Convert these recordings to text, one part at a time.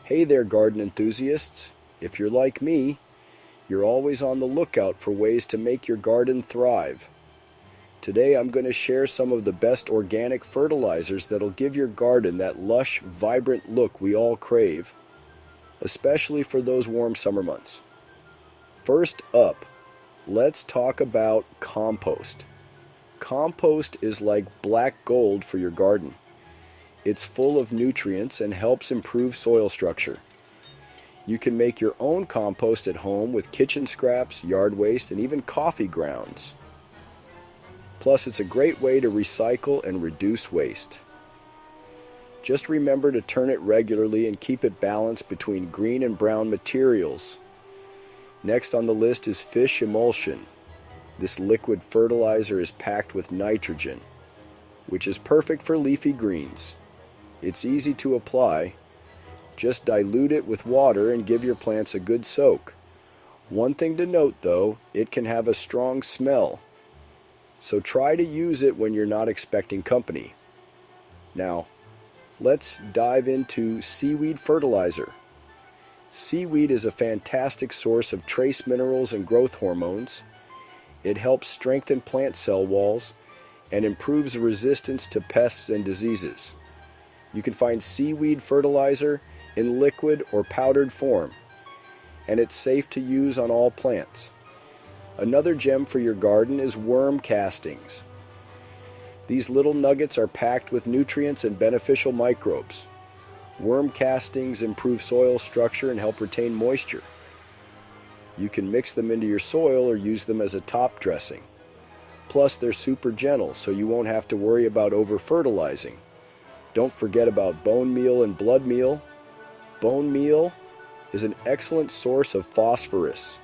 Hey there, garden enthusiasts. If you're like me, you're always on the lookout for ways to make your garden thrive. Today I'm going to share some of the best organic fertilizers that'll give your garden that lush, vibrant look we all crave, especially for those warm summer months. First up, let's talk about compost. Compost is like black gold for your garden. It's full of nutrients and helps improve soil structure. You can make your own compost at home with kitchen scraps, yard waste, and even coffee grounds. Plus, it's a great way to recycle and reduce waste. Just remember to turn it regularly and keep it balanced between green and brown materials. Next on the list is fish emulsion. This liquid fertilizer is packed with nitrogen, which is perfect for leafy greens. It's easy to apply. Just dilute it with water and give your plants a good soak. One thing to note though, it can have a strong smell. So try to use it when you're not expecting company. Now, let's dive into seaweed fertilizer. Seaweed is a fantastic source of trace minerals and growth hormones. It helps strengthen plant cell walls and improves resistance to pests and diseases. You can find seaweed fertilizer in liquid or powdered form, and it's safe to use on all plants. Another gem for your garden is worm castings. These little nuggets are packed with nutrients and beneficial microbes. Worm castings improve soil structure and help retain moisture. You can mix them into your soil or use them as a top dressing. Plus, they're super gentle, so you won't have to worry about over-fertilizing. Don't forget about bone meal and blood meal. Bone meal is an excellent source of phosphorus,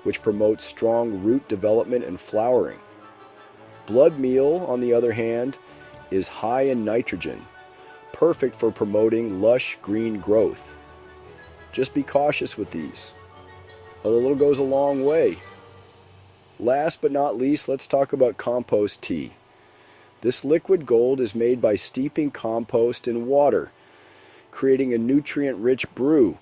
which promotes strong root development and flowering. Blood meal, on the other hand, is high in nitrogen, perfect for promoting lush green growth. Just be cautious with these. A little goes a long way. Last but not least, let's talk about compost tea. This liquid gold is made by steeping compost in water, creating a nutrient-rich brew.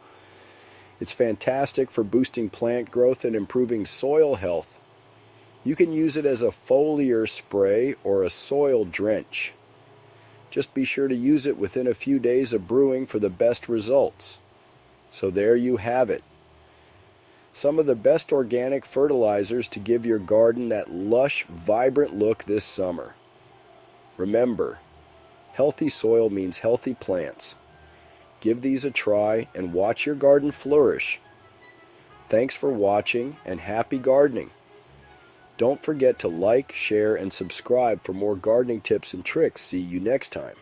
It's fantastic for boosting plant growth and improving soil health. You can use it as a foliar spray or a soil drench. Just be sure to use it within a few days of brewing for the best results. So there you have it. Some of the best organic fertilizers to give your garden that lush, vibrant look this summer. Remember, healthy soil means healthy plants. Give these a try and watch your garden flourish. Thanks for watching and happy gardening. Don't forget to like, share, and subscribe for more gardening tips and tricks. See you next time.